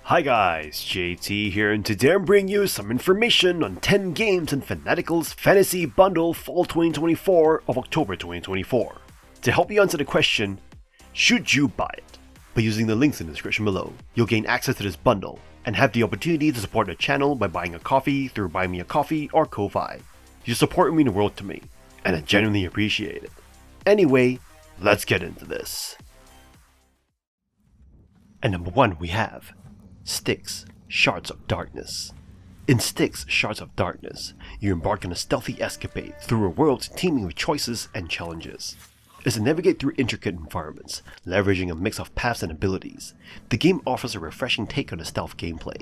Hi guys, JT here, and today I'm bringing you some information on 10 games in Fanatical's Fantasy Bundle Fall 2024 of October 2024. To help you answer the question, should you buy it? By using the links in the description below, you'll gain access to this bundle and have the opportunity to support the channel by buying a coffee through Buy Me a Coffee or Ko-Fi. Your support would mean the world to me, and I genuinely appreciate it. Anyway, let's get into this. And number 1 we have Styx, Shards of Darkness. In Styx, Shards of Darkness, you embark on a stealthy escapade through a world teeming with choices and challenges. As you navigate through intricate environments, leveraging a mix of paths and abilities, the game offers a refreshing take on the stealth gameplay.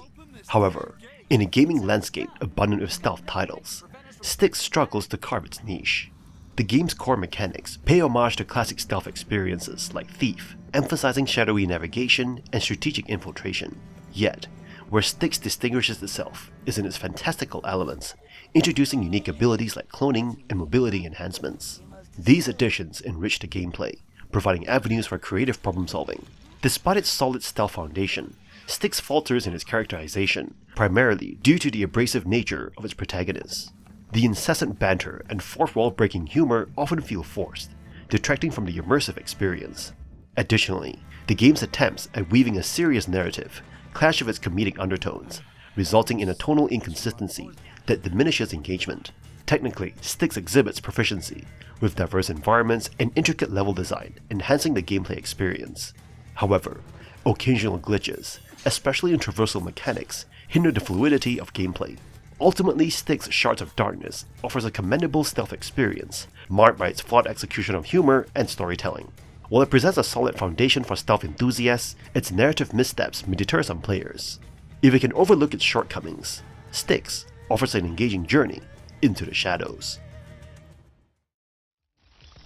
However, in a gaming landscape abundant with stealth titles, Styx struggles to carve its niche. The game's core mechanics pay homage to classic stealth experiences like Thief, emphasizing shadowy navigation and strategic infiltration. Yet, where Styx distinguishes itself is in its fantastical elements, introducing unique abilities like cloning and mobility enhancements. These additions enrich the gameplay, providing avenues for creative problem solving. Despite its solid stealth foundation, Styx falters in its characterization, primarily due to the abrasive nature of its protagonists. The incessant banter and fourth-wall breaking humor often feel forced, detracting from the immersive experience. Additionally, the game's attempts at weaving a serious narrative clash with its comedic undertones, resulting in a tonal inconsistency that diminishes engagement. Technically, Styx exhibits proficiency, with diverse environments and intricate level design enhancing the gameplay experience. However, occasional glitches, especially in traversal mechanics, hinder the fluidity of gameplay. Ultimately, Styx Shards of Darkness offers a commendable stealth experience, marked by its flawed execution of humor and storytelling. While it presents a solid foundation for stealth enthusiasts, its narrative missteps may deter some players. If you can overlook its shortcomings, Styx offers an engaging journey into the shadows.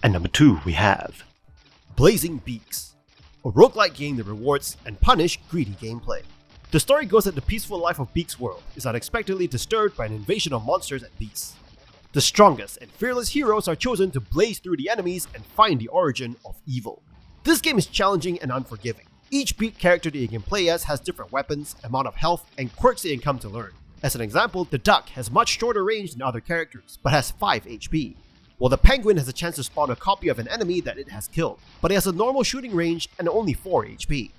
And number 2 we have Blazing Beaks, a roguelike game that rewards and punishes greedy gameplay. The story goes that the peaceful life of Beaks' world is unexpectedly disturbed by an invasion of monsters and beasts. The strongest and fearless heroes are chosen to blaze through the enemies and find the origin of evil. This game is challenging and unforgiving. Each Beak character that you can play as has different weapons, amount of health, and quirks that you can come to learn. As an example, the duck has much shorter range than other characters, but has 5 HP, while the penguin has a chance to spawn a copy of an enemy that it has killed, but it has a normal shooting range and only 4 HP.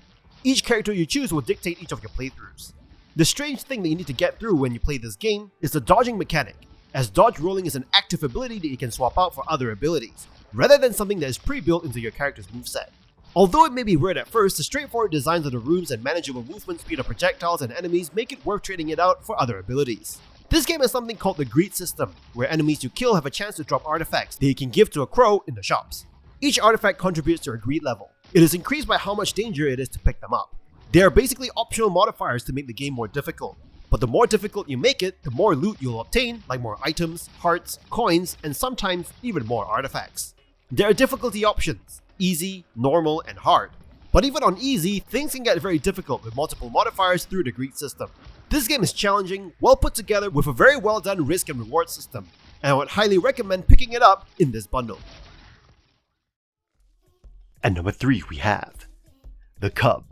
Each character you choose will dictate each of your playthroughs. The strange thing that you need to get through when you play this game is the dodging mechanic, as dodge rolling is an active ability that you can swap out for other abilities, rather than something that is pre-built into your character's moveset. Although it may be weird at first, the straightforward designs of the rooms and manageable movement speed of projectiles and enemies make it worth trading it out for other abilities. This game has something called the greed system, where enemies you kill have a chance to drop artifacts that you can give to a crow in the shops. Each artifact contributes to your greed level. It is increased by how much danger it is to pick them up. They are basically optional modifiers to make the game more difficult, but the more difficult you make it, the more loot you'll obtain, like more items, hearts, coins, and sometimes even more artifacts. There are difficulty options: easy, normal, and hard. But even on easy, things can get very difficult with multiple modifiers through the greed system. This game is challenging, well put together with a very well done risk and reward system, and I would highly recommend picking it up in this bundle. And number 3 we have The Cub,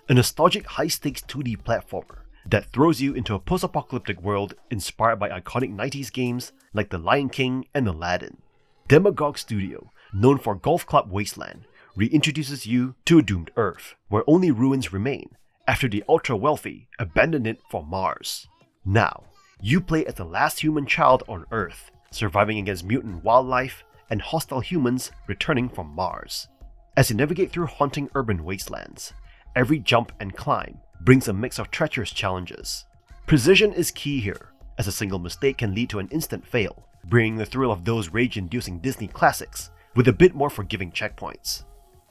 a nostalgic high-stakes 2D platformer that throws you into a post-apocalyptic world inspired by iconic 90s games like The Lion King and Aladdin. Demagogue Studio, known for Golf Club Wasteland, reintroduces you to a doomed Earth, where only ruins remain after the ultra-wealthy abandoned it for Mars. Now, you play as the last human child on Earth, surviving against mutant wildlife and hostile humans returning from Mars. As you navigate through haunting urban wastelands, every jump and climb brings a mix of treacherous challenges. Precision is key here, as a single mistake can lead to an instant fail, bringing the thrill of those rage-inducing Disney classics with a bit more forgiving checkpoints.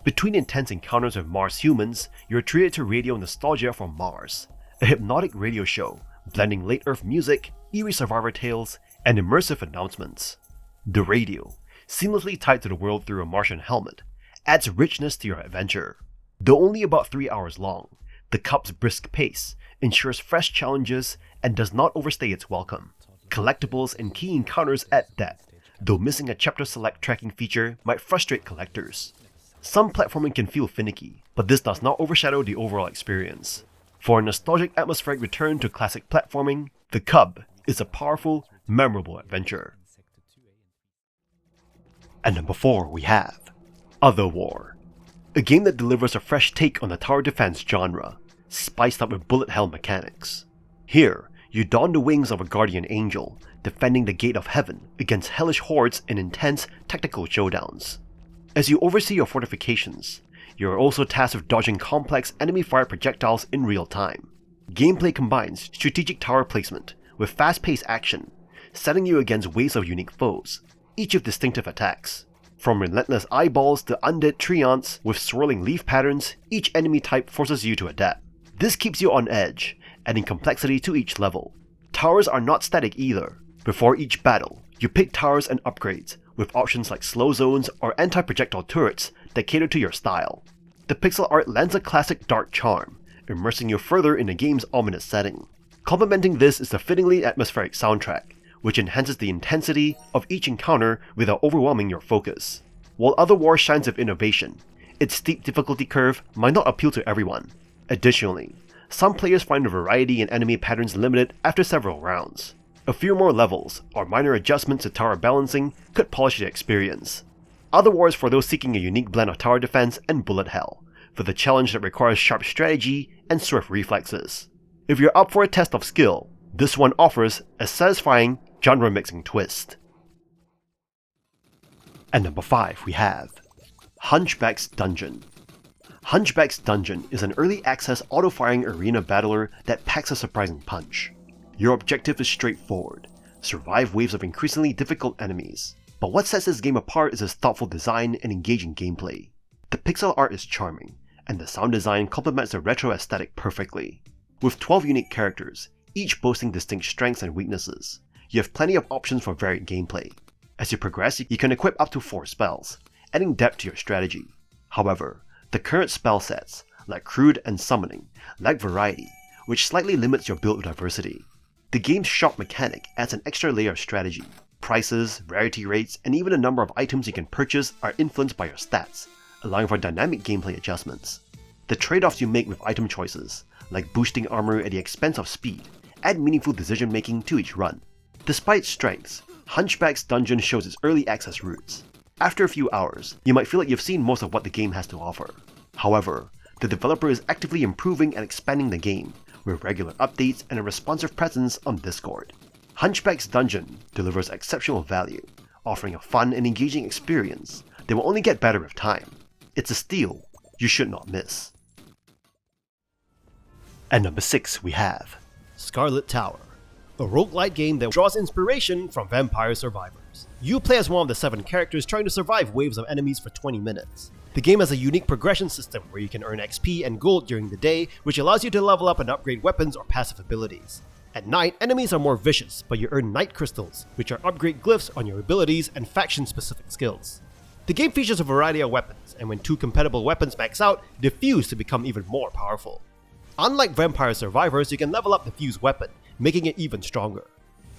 Between intense encounters with Mars humans, you're treated to radio nostalgia from Mars, a hypnotic radio show blending late Earth music, eerie survivor tales, and immersive announcements. The radio, seamlessly tied to the world through a Martian helmet, adds richness to your adventure. Though only about 3 hours long, the Cub's brisk pace ensures fresh challenges and does not overstay its welcome. Collectibles and key encounters add depth, though missing a chapter select tracking feature might frustrate collectors. Some platforming can feel finicky, but this does not overshadow the overall experience. For a nostalgic atmospheric return to classic platforming, The Cub is a powerful, memorable adventure. At number 4 we have Otherwar, a game that delivers a fresh take on the tower defense genre, spiced up with bullet hell mechanics. Here, you don the wings of a guardian angel, defending the gate of heaven against hellish hordes in intense tactical showdowns. As you oversee your fortifications, you are also tasked with dodging complex enemy-fired projectiles in real time. Gameplay combines strategic tower placement with fast-paced action, setting you against waves of unique foes, each with distinctive attacks. From relentless eyeballs to undead treants with swirling leaf patterns, each enemy type forces you to adapt. This keeps you on edge, adding complexity to each level. Towers are not static either. Before each battle, you pick towers and upgrades, with options like slow zones or anti-projectile turrets that cater to your style. The pixel art lends a classic dark charm, immersing you further in the game's ominous setting. Complementing this is the fittingly atmospheric soundtrack, which enhances the intensity of each encounter without overwhelming your focus. While Otherwar shines with innovation, its steep difficulty curve might not appeal to everyone. Additionally, some players find the variety in enemy patterns limited after several rounds. A few more levels or minor adjustments to tower balancing could polish the experience. Otherwar is for those seeking a unique blend of tower defense and bullet hell, for the challenge that requires sharp strategy and swift reflexes. If you're up for a test of skill, this one offers a satisfying genre-mixing twist. At number 5 we have Hunchback's Dungeon. Hunchback's Dungeon is an early access auto-firing arena battler that packs a surprising punch. Your objective is straightforward: survive waves of increasingly difficult enemies. But what sets this game apart is its thoughtful design and engaging gameplay. The pixel art is charming, and the sound design complements the retro aesthetic perfectly. With 12 unique characters, each boasting distinct strengths and weaknesses, you have plenty of options for varied gameplay. As you progress, you can equip up to 4 spells, adding depth to your strategy. However, the current spell sets, like Crude and Summoning, lack variety, which slightly limits your build diversity. The game's shop mechanic adds an extra layer of strategy. Prices, rarity rates, and even the number of items you can purchase are influenced by your stats, allowing for dynamic gameplay adjustments. The trade-offs you make with item choices, like boosting armor at the expense of speed, add meaningful decision making to each run. Despite its strengths, Hunchback's Dungeon shows its early access roots. After a few hours, you might feel like you've seen most of what the game has to offer. However, the developer is actively improving and expanding the game, with regular updates and a responsive presence on Discord. Hunchback's Dungeon delivers exceptional value, offering a fun and engaging experience that will only get better with time. It's a steal you should not miss. At number 6 we have Scarlet Tower, a roguelite game that draws inspiration from Vampire Survivors. You play as one of the 7 characters trying to survive waves of enemies for 20 minutes. The game has a unique progression system where you can earn XP and gold during the day, which allows you to level up and upgrade weapons or passive abilities. At night, enemies are more vicious, but you earn night crystals, which are upgrade glyphs on your abilities and faction-specific skills. The game features a variety of weapons, and when 2 compatible weapons max out, they fuse to become even more powerful. Unlike Vampire Survivors, you can level up the fused weapon, making it even stronger.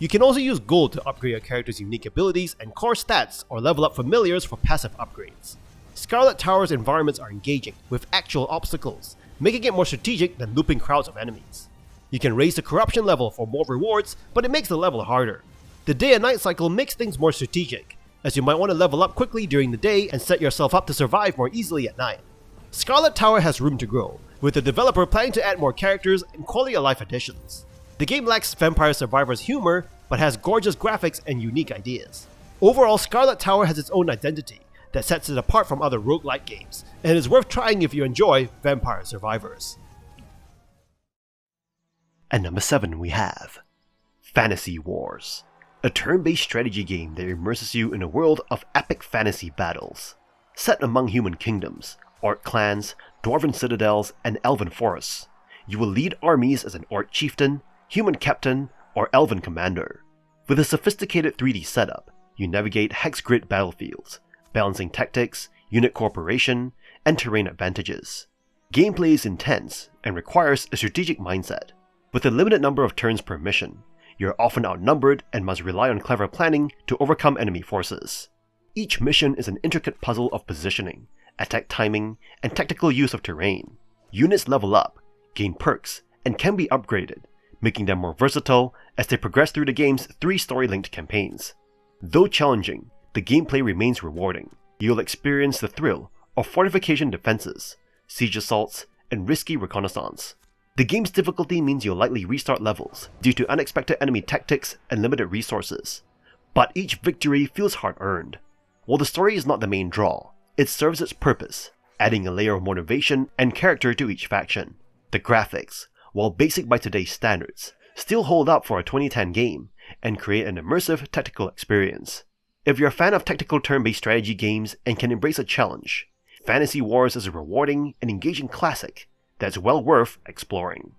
You can also use gold to upgrade your character's unique abilities and core stats, or level up familiars for passive upgrades. Scarlet Tower's environments are engaging, with actual obstacles, making it more strategic than looping crowds of enemies. You can raise the corruption level for more rewards, but it makes the level harder. The day and night cycle makes things more strategic, as you might want to level up quickly during the day and set yourself up to survive more easily at night. Scarlet Tower has room to grow, with the developer planning to add more characters and quality of life additions. The game lacks Vampire Survivors humor, but has gorgeous graphics and unique ideas. Overall, Scarlet Tower has its own identity that sets it apart from other roguelike games, and is worth trying if you enjoy Vampire Survivors. At number 7 we have Fantasy Wars, a turn-based strategy game that immerses you in a world of epic fantasy battles. Set among human kingdoms, orc clans, dwarven citadels, and elven forests, you will lead armies as an orc chieftain, human captain, or elven commander. With a sophisticated 3D setup, you navigate hex-grid battlefields, balancing tactics, unit cooperation, and terrain advantages. Gameplay is intense and requires a strategic mindset. With a limited number of turns per mission, you are often outnumbered and must rely on clever planning to overcome enemy forces. Each mission is an intricate puzzle of positioning, attack timing, and tactical use of terrain. Units level up, gain perks, and can be upgraded, making them more versatile as they progress through the game's 3 story-linked campaigns. Though challenging, the gameplay remains rewarding. You'll experience the thrill of fortification defenses, siege assaults, and risky reconnaissance. The game's difficulty means you'll likely restart levels due to unexpected enemy tactics and limited resources, but each victory feels hard-earned. While the story is not the main draw, it serves its purpose, adding a layer of motivation and character to each faction. The graphics, while basic by today's standards, still hold up for a 2010 game and create an immersive tactical experience. If you're a fan of tactical turn-based strategy games and can embrace a challenge, Fantasy Wars is a rewarding and engaging classic that's well worth exploring.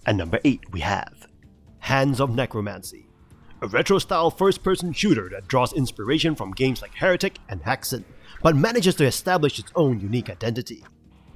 At number 8 we have Hands of Necromancy, a retro-style first-person shooter that draws inspiration from games like Heretic and Hexen, but manages to establish its own unique identity.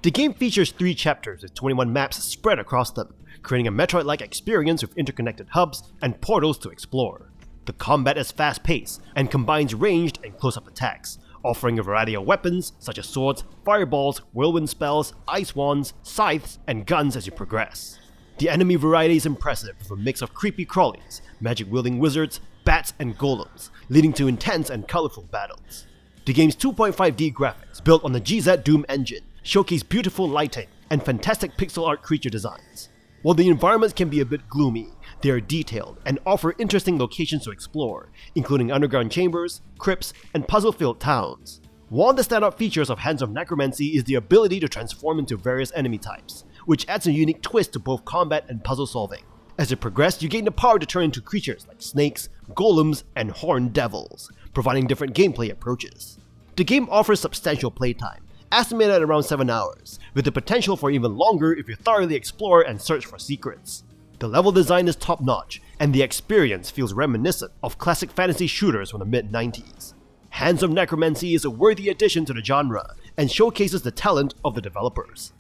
The game features 3 chapters with 21 maps spread across them, creating a Metroid-like experience with interconnected hubs and portals to explore. The combat is fast-paced and combines ranged and close-up attacks, offering a variety of weapons such as swords, fireballs, whirlwind spells, ice wands, scythes, and guns as you progress. The enemy variety is impressive with a mix of creepy crawlies, magic-wielding wizards, bats, and golems, leading to intense and colorful battles. The game's 2.5D graphics, built on the GZ Doom engine, showcase beautiful lighting and fantastic pixel art creature designs. While the environments can be a bit gloomy, they are detailed and offer interesting locations to explore, including underground chambers, crypts, and puzzle-filled towns. One of the standout features of Hands of Necromancy is the ability to transform into various enemy types, which adds a unique twist to both combat and puzzle solving. As you progress, you gain the power to turn into creatures like snakes, golems, and horned devils, providing different gameplay approaches. The game offers substantial playtime, estimated at around 7 hours, with the potential for even longer if you thoroughly explore and search for secrets. The level design is top-notch, and the experience feels reminiscent of classic fantasy shooters from the mid-90s. Hands of Necromancy is a worthy addition to the genre, and showcases the talent of the developers.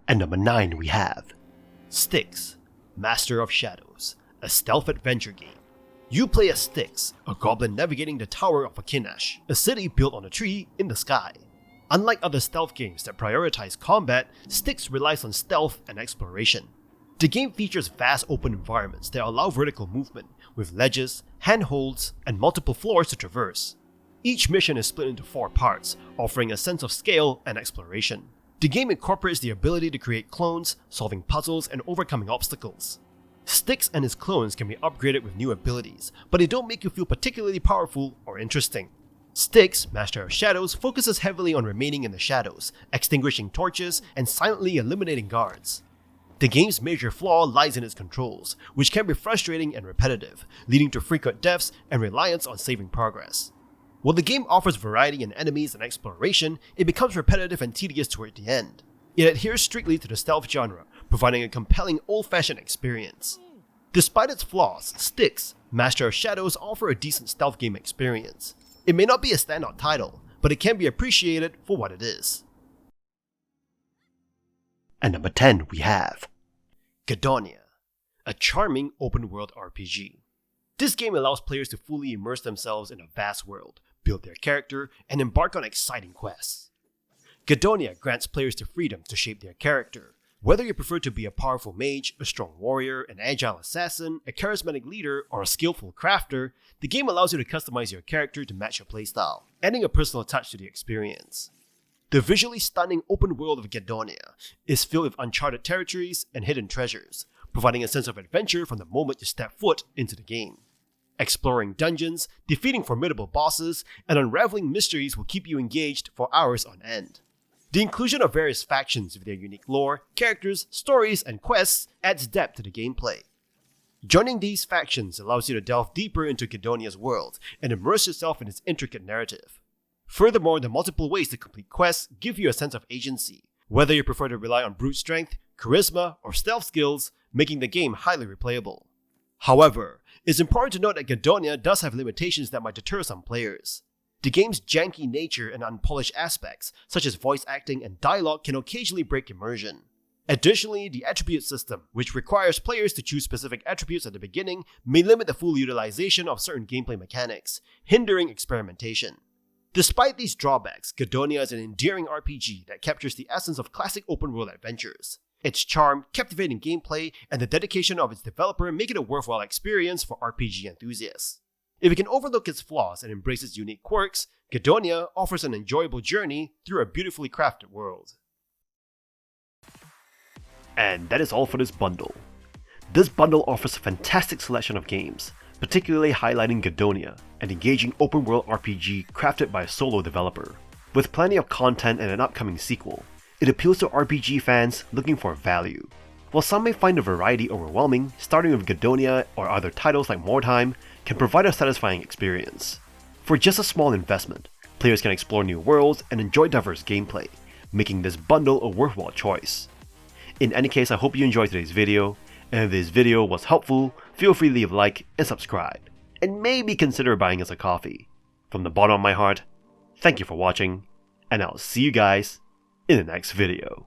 At number 9 we have Styx, Master of Shadows, a stealth adventure game. You play as Styx, a goblin navigating the Tower of Akinash, a city built on a tree in the sky. Unlike other stealth games that prioritize combat, Styx relies on stealth and exploration. The game features vast open environments that allow vertical movement, with ledges, handholds, and multiple floors to traverse. Each mission is split into 4 parts, offering a sense of scale and exploration. The game incorporates the ability to create clones, solving puzzles, and overcoming obstacles. Styx and his clones can be upgraded with new abilities, but they don't make you feel particularly powerful or interesting. Styx, Master of Shadows, focuses heavily on remaining in the shadows, extinguishing torches, and silently eliminating guards. The game's major flaw lies in its controls, which can be frustrating and repetitive, leading to frequent deaths and reliance on saving progress. While the game offers variety in enemies and exploration, it becomes repetitive and tedious toward the end. It adheres strictly to the stealth genre, providing a compelling old-fashioned experience. Despite its flaws, Styx, Master of Shadows offers a decent stealth game experience. It may not be a standout title, but it can be appreciated for what it is. At number 10 we have Gedonia, a charming open-world RPG. This game allows players to fully immerse themselves in a vast world, build their character, and embark on exciting quests. Gedonia grants players the freedom to shape their character. Whether you prefer to be a powerful mage, a strong warrior, an agile assassin, a charismatic leader, or a skillful crafter, the game allows you to customize your character to match your playstyle, adding a personal touch to the experience. The visually stunning open world of Gedonia is filled with uncharted territories and hidden treasures, providing a sense of adventure from the moment you step foot into the game. Exploring dungeons, defeating formidable bosses, and unraveling mysteries will keep you engaged for hours on end. The inclusion of various factions with their unique lore, characters, stories, and quests adds depth to the gameplay. Joining these factions allows you to delve deeper into Gedonia's world and immerse yourself in its intricate narrative. Furthermore, the multiple ways to complete quests give you a sense of agency, whether you prefer to rely on brute strength, charisma, or stealth skills, making the game highly replayable. However, it's important to note that Gedonia does have limitations that might deter some players. The game's janky nature and unpolished aspects, such as voice acting and dialogue, can occasionally break immersion. Additionally, the attribute system, which requires players to choose specific attributes at the beginning, may limit the full utilization of certain gameplay mechanics, hindering experimentation. Despite these drawbacks, Gedonia is an endearing RPG that captures the essence of classic open-world adventures. Its charm, captivating gameplay, and the dedication of its developer make it a worthwhile experience for RPG enthusiasts. If you can overlook its flaws and embrace its unique quirks, Gedonia offers an enjoyable journey through a beautifully crafted world. And that is all for this bundle. This bundle offers a fantastic selection of games, particularly highlighting Gedonia, an engaging open-world RPG crafted by a solo developer. With plenty of content and an upcoming sequel, it appeals to RPG fans looking for value. While some may find the variety overwhelming, starting with Gedonia or other titles like Mordheim can provide a satisfying experience. For just a small investment, players can explore new worlds and enjoy diverse gameplay, making this bundle a worthwhile choice. In any case, I hope you enjoyed today's video, and if this video was helpful, feel free to leave a like and subscribe, and maybe consider buying us a coffee. From the bottom of my heart, thank you for watching, and I'll see you guys in the next video.